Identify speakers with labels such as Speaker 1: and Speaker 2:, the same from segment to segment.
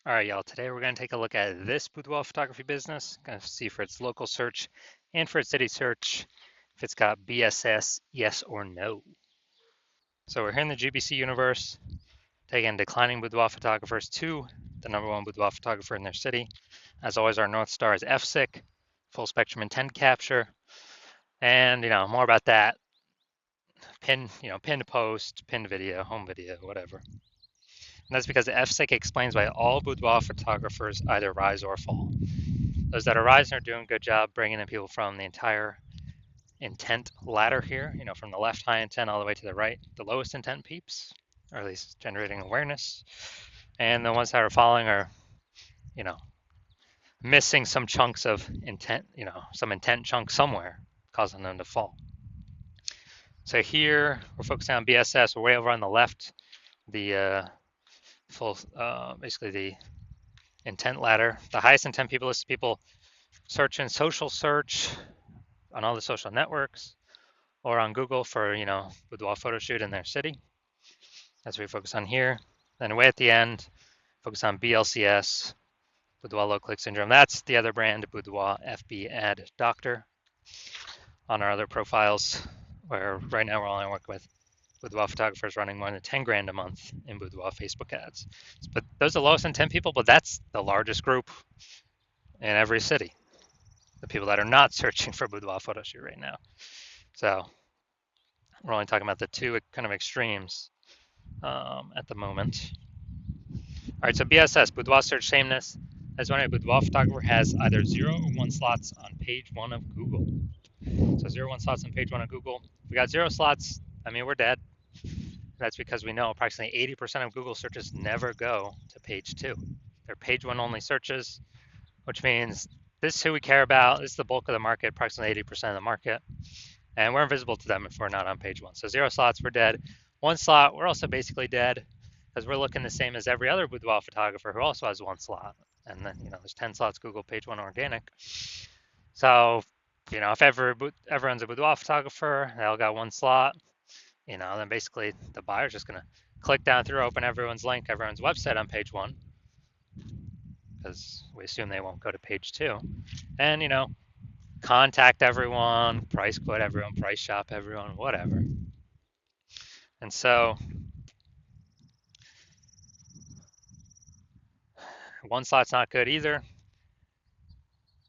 Speaker 1: All right, y'all. Today we're going to take a look at this boudoir photography business. Going to see for its local search and for its city search if it's got BSS, yes or no. So we're here in the GBC universe, taking declining boudoir photographers to the #1 boudoir photographer in their city. As always, our North Star is FSIC, full spectrum intent capture, and more about that. Pinned post, pinned video, home video, whatever. And that's because the FSIC explains why all boudoir photographers either rise or fall. Those that are rising are doing a good job bringing in people from the entire intent ladder here, from the left high intent all the way to the right, the lowest intent peeps, or at least generating awareness. And the ones that are falling are, you know, missing some chunks of intent, some intent chunk somewhere, causing them to fall. So here we're focusing on BSS. We're way over on the left, the basically the intent ladder. The highest intent people list people searching social search on all the social networks or on Google for, boudoir photo shoot in their city. That's what we focus on here. Then way at the end, focus on BLCS, boudoir low click syndrome. That's the other brand, boudoir FB ad doctor. On our other profiles, where right now we're only working with boudoir photographers running more than 10 grand a month in boudoir Facebook ads. But those are the lowest intent people, but that's the largest group in every city. The people that are not searching for boudoir photo shoot right now. So we're only talking about the two kind of extremes at the moment. All right, so BSS, boudoir search sameness. As when a boudoir photographer has either 0 or 1 slots on page 1 of Google. So 0 1 slots on page 1 of Google. If we got 0 slots, we're dead. That's because we know approximately 80% of Google searches never go to page 2. They're page 1 only searches, which means this is who we care about. This is the bulk of the market, approximately 80% of the market. And we're invisible to them if we're not on page 1. So 0 slots, we're dead. 1 slot, we're also basically dead because we're looking the same as every other boudoir photographer who also has 1 slot. And then, there's 10 slots Google page 1 organic. So, if everyone's a boudoir photographer, they all got 1 slot, then basically the buyer's just going to click down through, open everyone's link, everyone's website on page 1, because we assume they won't go to page 2. And, contact everyone, price quote everyone, price shop everyone, whatever. And so 1 slot's not good either.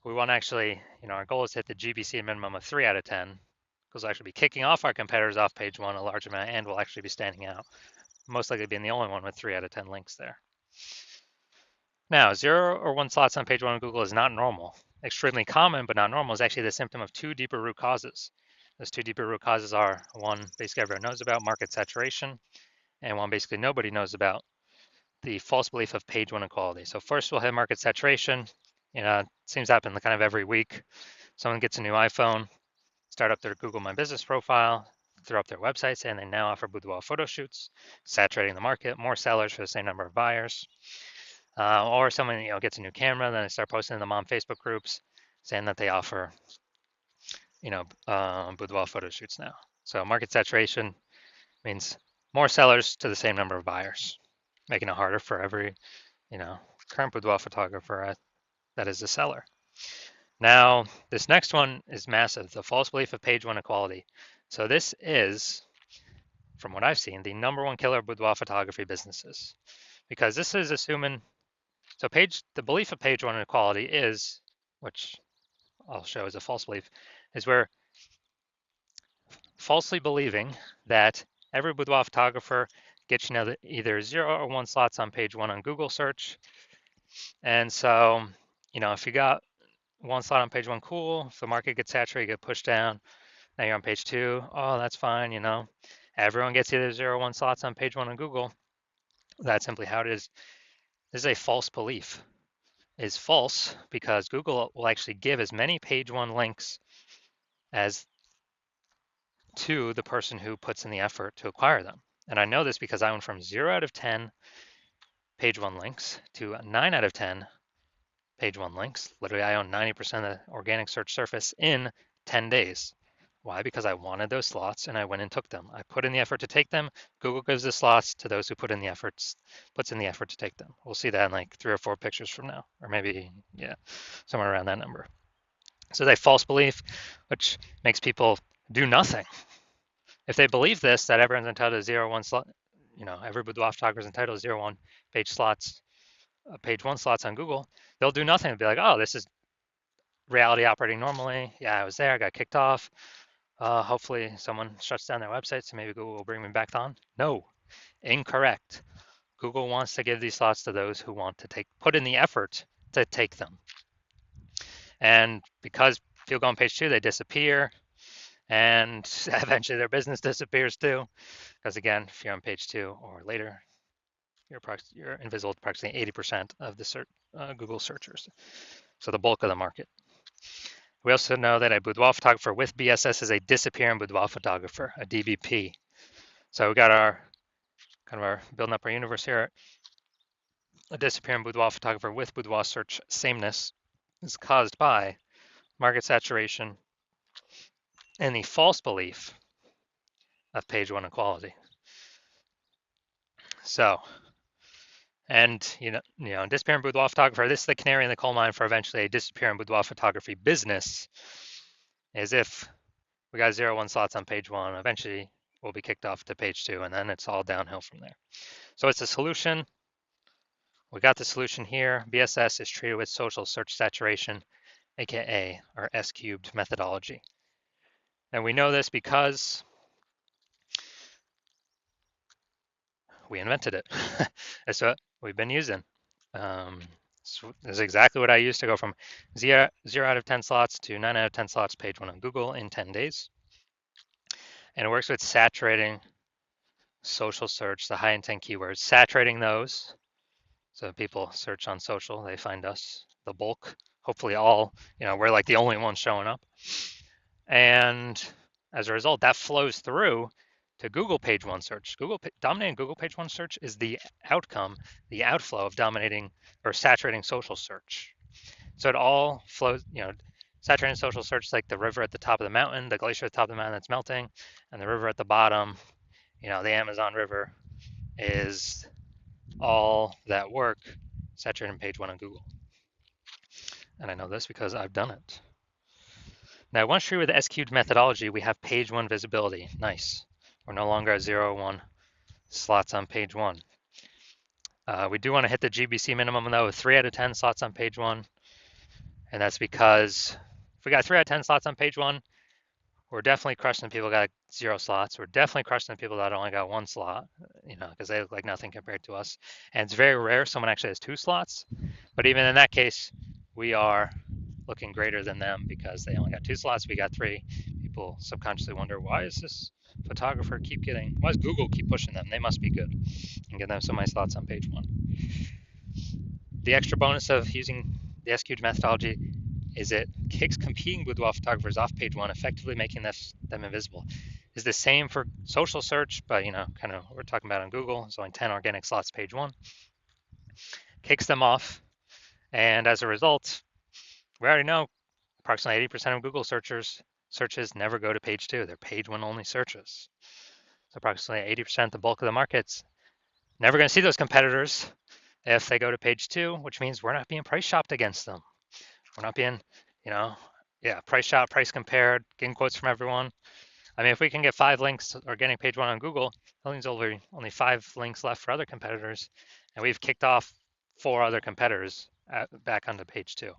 Speaker 1: We want to actually, our goal is to hit the GBC minimum of 3 out of 10, because we'll actually be kicking off our competitors off page 1 a large amount, and we'll actually be standing out, most likely being the only one with 3 out of 10 links there. Now, 0 or 1 slots on page 1 of Google is not normal. Extremely common, but not normal, is actually the symptom of 2 deeper root causes. Those 2 deeper root causes are, one, basically everyone knows about, market saturation, and one basically nobody knows about, the false belief of page 1 equality. So first we'll hit market saturation. It seems to happen kind of every week. Someone gets a new iPhone, start up their Google My Business profile, throw up their website saying they now offer boudoir photo shoots, saturating the market, more sellers for the same number of buyers. Or someone gets a new camera, then they start posting in the mom Facebook groups saying that they offer boudoir photo shoots now. So market saturation means more sellers to the same number of buyers, making it harder for every current boudoir photographer that is a seller. Now, this next one is massive, the false belief of page 1 equality. So this is, from what I've seen, the #1 killer of boudoir photography businesses, because this is assuming, so the belief of page 1 equality is, which I'll show as a false belief, is where falsely believing that every boudoir photographer gets either 0 or 1 slots on page 1 on Google search. And so, if you got 1 slot on page 1, cool. If the market gets saturated, you get pushed down. Now you're on page 2. Oh, that's fine. Everyone gets either 0 or 1 slots on page 1 on Google. That's simply how it is. This is a false belief. It's false because Google will actually give as many page 1 links as to the person who puts in the effort to acquire them. And I know this because I went from 0 out of 10 page 1 links to 9 out of 10 page 1 links. Literally, I own 90% of the organic search surface in 10 days Why? Because I wanted those slots and I went and took them. I put in the effort to take them. Google gives the slots to those who put in the efforts, puts in the effort to take them. We'll see that in like 3 or 4 pictures from now, or maybe, yeah, somewhere around that number. So they false belief, which makes people do nothing. If they believe this, that everyone's entitled to 0, 1 slot, every boudoir photographer is entitled to 0, 1 page slots, page 1 slots on Google, they'll do nothing. They'll be like, oh, this is reality operating normally. Yeah, I was there, I got kicked off. Hopefully someone shuts down their website, so maybe Google will bring me back on. No, incorrect. Google wants to give these slots to those who want to put in the effort to take them. And because people go on page 2, they disappear, and eventually their business disappears too. Because again, if you're on page 2 or later, you're invisible to approximately 80% of the Google searchers. So the bulk of the market. We also know that a boudoir photographer with BSS is a disappearing boudoir photographer, a DBP. So we got our building up our universe here. A disappearing boudoir photographer with boudoir search sameness is caused by market saturation and the false belief of page 1 equality. So, and disappearing boudoir photographer, this is the canary in the coal mine for eventually a disappearing boudoir photography business, is if we got 0, 1 slots on page 1, eventually we'll be kicked off to page 2, and then it's all downhill from there. So it's a solution. We got the solution here. BSS is treated with social search saturation, aka our S-cubed methodology. And we know this because we invented it. That's what we've been using. So this is exactly what I used to go from 0 out of 10 slots to 9 out of 10 slots page 1 on Google in 10 days. And it works with saturating social search, the high intent keywords, saturating those. So people search on social, they find us, the bulk, hopefully all, we're like the only ones showing up. And as a result, that flows through to Google page 1 search. Dominating Google page 1 search is the outcome, the outflow of dominating or saturating social search. So it all flows, saturating social search is like the river at the top of the mountain, the glacier at the top of the mountain that's melting, and the river at the bottom, the Amazon River, is all that work saturating page 1 on Google. And I know this because I've done it. Now, once true with the S-cubed methodology, we have page 1 visibility. Nice. We're no longer at 0, 1 slots on page 1. We do want to hit the GBC minimum, though, with 3 out of 10 slots on page 1. And that's because if we got 3 out of 10 slots on page 1, we're definitely crushing the people that got 0 slots. We're definitely crushing the people that only got 1 slot, because they look like nothing compared to us. And it's very rare someone actually has 2 slots. But even in that case, we are looking greater than them because they only got 2 slots, we got 3. People subconsciously wonder, why is this photographer why does Google keep pushing them? They must be good, and give them so many slots on page 1. The extra bonus of using the S-cubed methodology is it kicks competing boudoir photographers off page 1, effectively making them invisible. Is the same for social search, but kind of what we're talking about on Google. It's only 10 organic slots page 1. Kicks them off, and as a result, we already know approximately 80% of Google searches never go to page 2. They're page 1 only searches. So approximately 80%, the bulk of the market's never going to see those competitors if they go to page 2, which means we're not being price shopped against them. We're not being, price shop, price compared, getting quotes from everyone. I mean, if we can get 5 links or getting page 1 on Google, that means only 5 links left for other competitors, and we've kicked off 4 other competitors back onto page 2.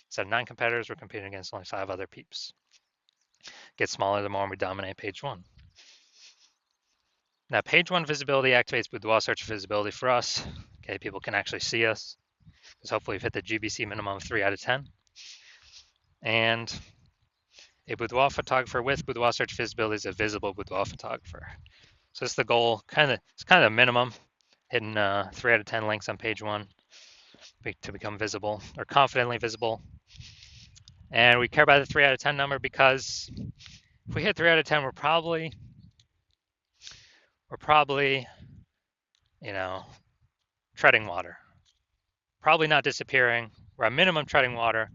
Speaker 1: Instead of 9 competitors, we're competing against only 5 other peeps. Gets smaller the more we dominate page 1. Now, page 1 visibility activates boudoir search visibility for us. Okay, people can actually see us, because hopefully we've hit the GBC minimum of 3 out of 10. And a boudoir photographer with boudoir search visibility is a visible boudoir photographer. So it's the goal, it's kind of the minimum, hitting 3 out of 10 links on page 1 to become visible, or confidently visible. And we care about the 3 out of 10 number because if we hit 3 out of 10, we're probably, treading water. Probably not disappearing. We're at minimum treading water,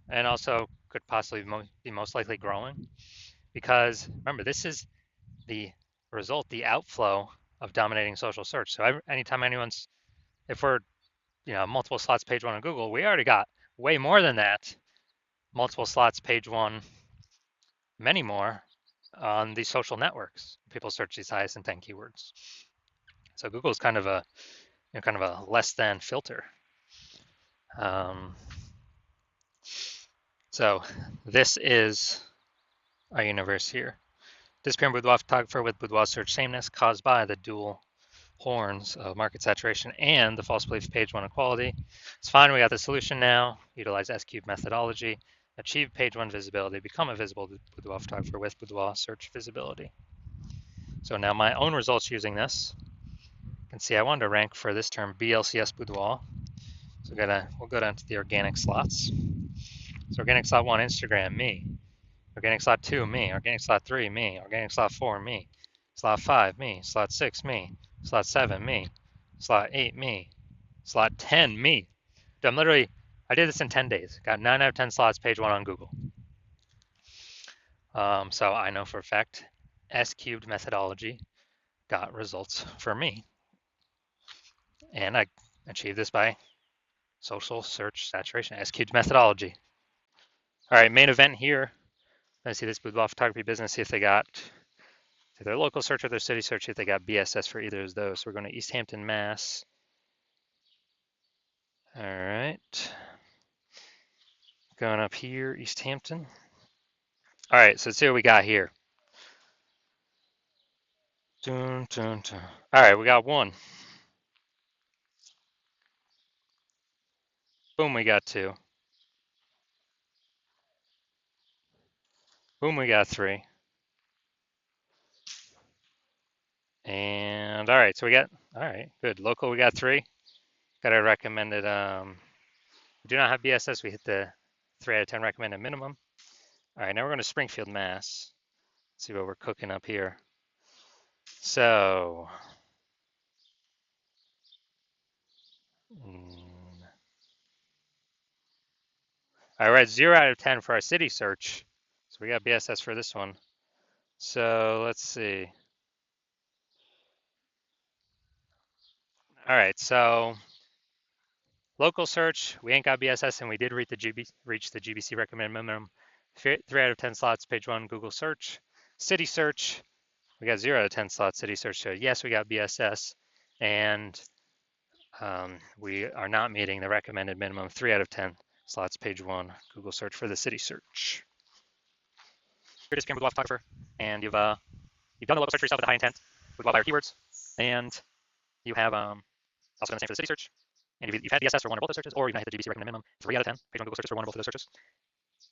Speaker 1: and also could possibly be most likely growing. because remember, this is the result, the outflow of dominating social search. So anytime if we're multiple slots page one on Google, we already got way more than that. Multiple slots page one, many more on these social networks. People search these highest intent keywords. So Google is kind of a less than filter. So this is our universe here. Disappearing boudoir photographer with boudoir search sameness caused by the dual horns of market saturation and the false belief of page one equality. It's fine, we got the solution now. Utilize S-cube methodology. Achieve page one visibility. Become a visible boudoir photographer with boudoir search visibility. So now my own results using this. You can see I wanted to rank for this term BLCS boudoir. So we'll go down to the organic slots. So organic slot 1, Instagram, me. Organic slot 2, me. Organic slot 3, me. Organic slot 4, me. Slot 5, me. Slot 6, me. Slot 7, me. Slot 8, me. Slot 10, me. I did this in 10 days. Got 9 out of 10 slots, page 1 on Google. So I know for a fact S-cubed methodology got results for me. And I achieved this by social search saturation, S-cubed methodology. All right, main event here. Let's see this boudoir photography business, see if they got their local search or their city search, see if they got BSS for either of those. So we're going to East Hampton, Mass. All right. Going up here, East Hampton. All right, so let's see what we got here. Dun, dun, dun. All right, we got 1. Boom, we got 2. Boom, we got 3. And all right, so all right, good. Local, we got 3. Got a recommended, we do not have BSS. We hit the 3 out of 10 recommended minimum. All right, now we're going to Springfield, Mass. Let's see what we're cooking up here. So, all right, we're at 0 out of 10 for our city search. So we got BSS for this one. So let's see. All right, so local search, we ain't got BSS, and we did reach the GBC recommended minimum. 3 out of 10 slots, page 1, Google search. City search, we got 0 out of 10 slots, city search. So yes, we got BSS, and we are not meeting the recommended minimum 3 out of 10 slots, page 1, Google search for the city search. You're just a boudoir photographer, and you've done the local search for yourself with the high intent with boudoir keywords, and you have also done the same for the city search. And you've had BSS for 1 or both those searches, or you've not hit the GBC recommended minimum 3 out of 10 page 1 Google searches for 1 or both of those searches.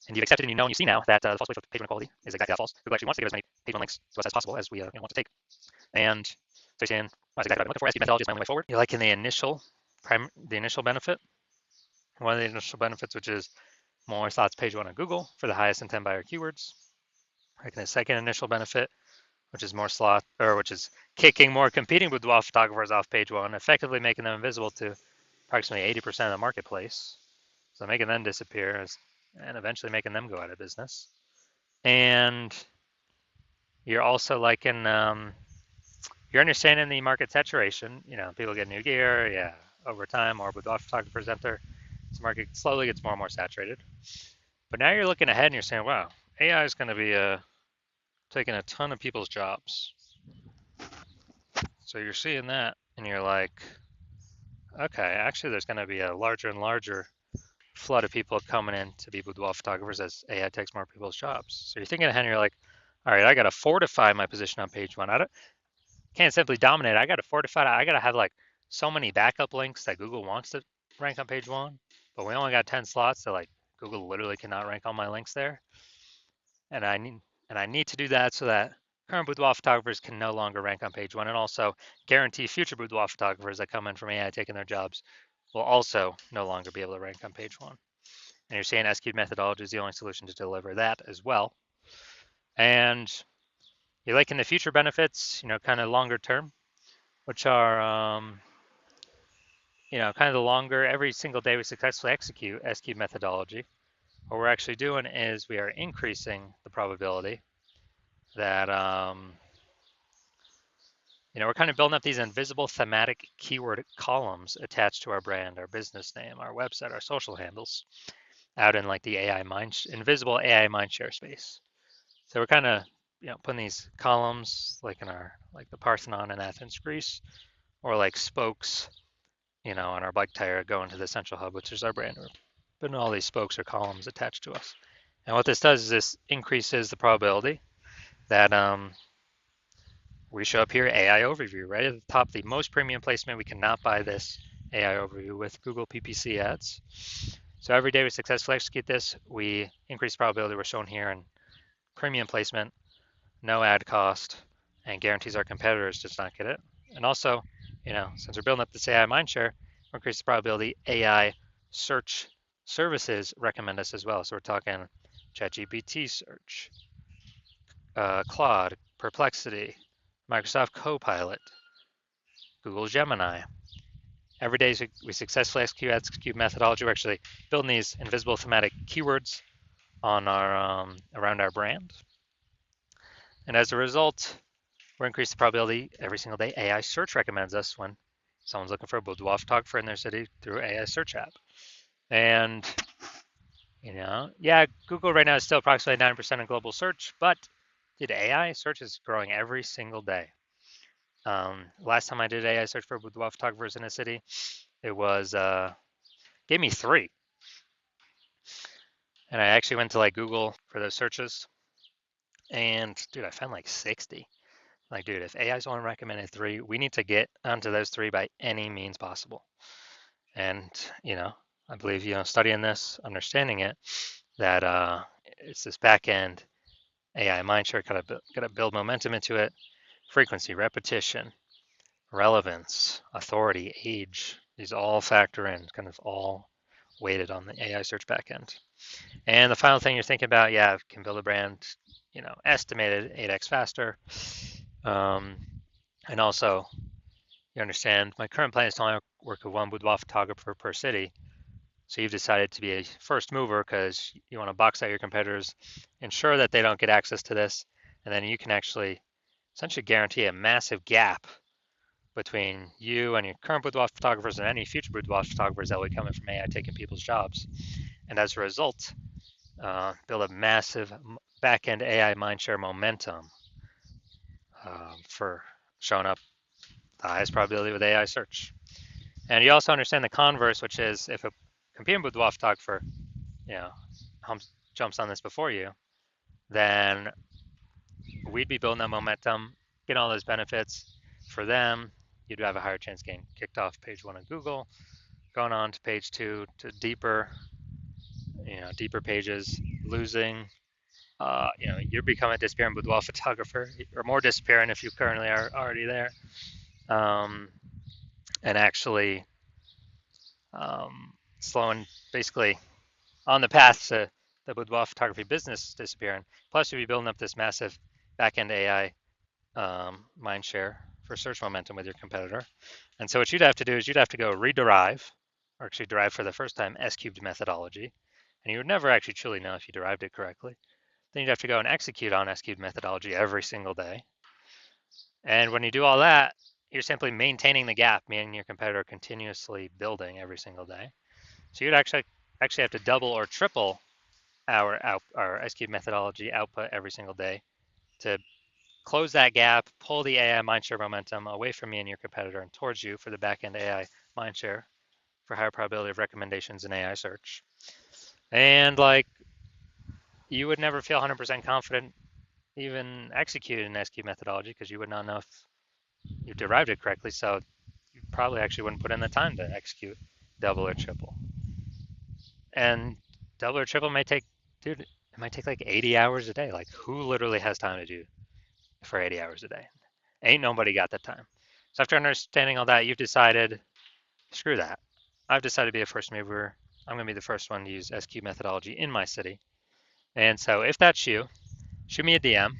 Speaker 1: And you've accepted and you know and you see now that the false belief of page 1 equality is exactly that false. Google actually wants to give as many page 1 links to us as possible as we want to take. And so you're saying, well, that's exactly what I'm looking for. S-cubed methodology is my only way forward. You're liking the initial benefit. One of the initial benefits, which is more slots page 1 on Google for the highest intent buyer keywords. Liking the second initial benefit, which is kicking more competing boudoir photographers off page 1, effectively making them invisible to approximately 80% of the marketplace. So making them disappear and eventually making them go out of business. And you're also liking, you're understanding the market saturation. People get new gear, yeah, over time, more boudoir photographers enter. This market slowly gets more and more saturated. But now you're looking ahead and you're saying, wow, AI is going to be taking a ton of people's jobs. So you're seeing that and you're like, okay, actually there's going to be a larger and larger flood of people coming in to be boudoir photographers as AI takes more people's jobs. So you're thinking ahead and you're like, all right, I got to fortify my position on page 1. Can't simply dominate. I got to fortify it. I got to have like so many backup links that Google wants to rank on page 1, but we only got 10 slots, so like Google literally cannot rank all my links there. And I need to do that so that current boudoir photographers can no longer rank on page 1, and also guarantee future boudoir photographers that come in from AI taking their jobs will also no longer be able to rank on page 1. And you're saying S-cubed methodology is the only solution to deliver that as well. And you're liking the future benefits, kind of longer term, which are, kind of the longer, every single day we successfully execute S-cubed methodology. What we're actually doing is we are increasing the probability that we're kind of building up these invisible thematic keyword columns attached to our brand, our business name, our website, our social handles, out in like the invisible AI mindshare space. So we're kind of putting these columns like in our like the Parthenon in Athens, Greece, or like spokes, on our bike tire going to the central hub, which is our brand. We're putting all these spokes or columns attached to us. And what this does is this increases the probability that we show up here AI overview right at the top, the most premium placement. We cannot buy this AI overview with Google PPC ads. So every day we successfully execute this, we increase the probability we're shown here in premium placement, no ad cost, and guarantees our competitors does not get it. And also, since we're building up this AI mindshare, we increase the probability AI search services recommend us as well. So we're talking ChatGPT search, Claude, Perplexity, Microsoft Copilot, Google Gemini. Every day we successfully execute methodology. We're actually building these invisible thematic keywords on our around our brand. And as a result, we're increasing the probability every single day AI search recommends us when someone's looking for a boudoir photographer in their city through AI search app. And, Google right now is still approximately 9% of global search, but dude, AI search is growing every single day. Last time I did AI search for boudoir photographers in a city, it was gave me 3. And I actually went to like Google for those searches, and dude, I found like 60. Like, dude, if AI's only recommended 3, we need to get onto those 3 by any means possible. And I believe studying this, understanding it, that it's this back end AI mindshare. Gotta build momentum into it. Frequency, repetition, relevance, authority, age. These all factor in, kind of all weighted on the AI search backend. And the final thing you're thinking about, can build a brand, estimated 8x faster. And also, you understand, my current plan is to only work with one boudoir photographer per city. So you've decided to be a first mover because you want to box out your competitors, ensure that they don't get access to this, and then you can actually essentially guarantee a massive gap between you and your current boudoir photographers and any future boudoir photographers that will be coming from AI taking people's jobs. And as a result, build a massive back-end AI mindshare momentum for showing up the highest probability with AI search. And you also understand the converse, which is if a competing boudoir photographer, jumps on this before you, then we'd be building that momentum, getting all those benefits for them. You'd have a higher chance getting kicked off page 1 of Google, going on to page 2 to deeper pages, losing. You're becoming a disappearing boudoir photographer, or more disappearing if you currently are already there, and actually slowing, basically on the path to the boudoir photography business disappearing. Plus, you'll be building up this massive back-end AI mindshare for search momentum with your competitor. And so what you'd have to do is you'd have to go rederive, or actually derive for the first time, S-cubed methodology. And you would never actually truly know if you derived it correctly. Then you'd have to go and execute on S-cubed methodology every single day. And when you do all that, you're simply maintaining the gap, meaning your competitor continuously building every single day. So you'd actually have to double or triple our S-cubed methodology output every single day to close that gap, pull the AI mindshare momentum away from me and your competitor and towards you for the back-end AI mindshare for higher probability of recommendations in AI search. And you would never feel 100% confident even executing an S-cubed methodology because you would not know if you derived it correctly. So you probably actually wouldn't put in the time to execute double or triple. And double or triple might take like 80 hours a day. Like, who literally has time to do for 80 hours a day? Ain't nobody got the time. So after understanding all that, you've decided, screw that. I've decided to be a first mover. I'm going to be the first one to use S-cubed methodology in my city. And so if that's you, shoot me a DM.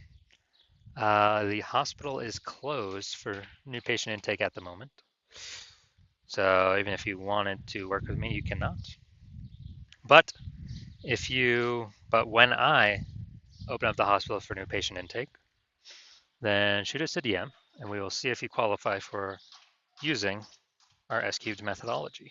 Speaker 1: The hospital is closed for new patient intake at the moment. So even if you wanted to work with me, you cannot. But when I open up the hospital for new patient intake, then shoot us a DM and we will see if you qualify for using our S cubed methodology.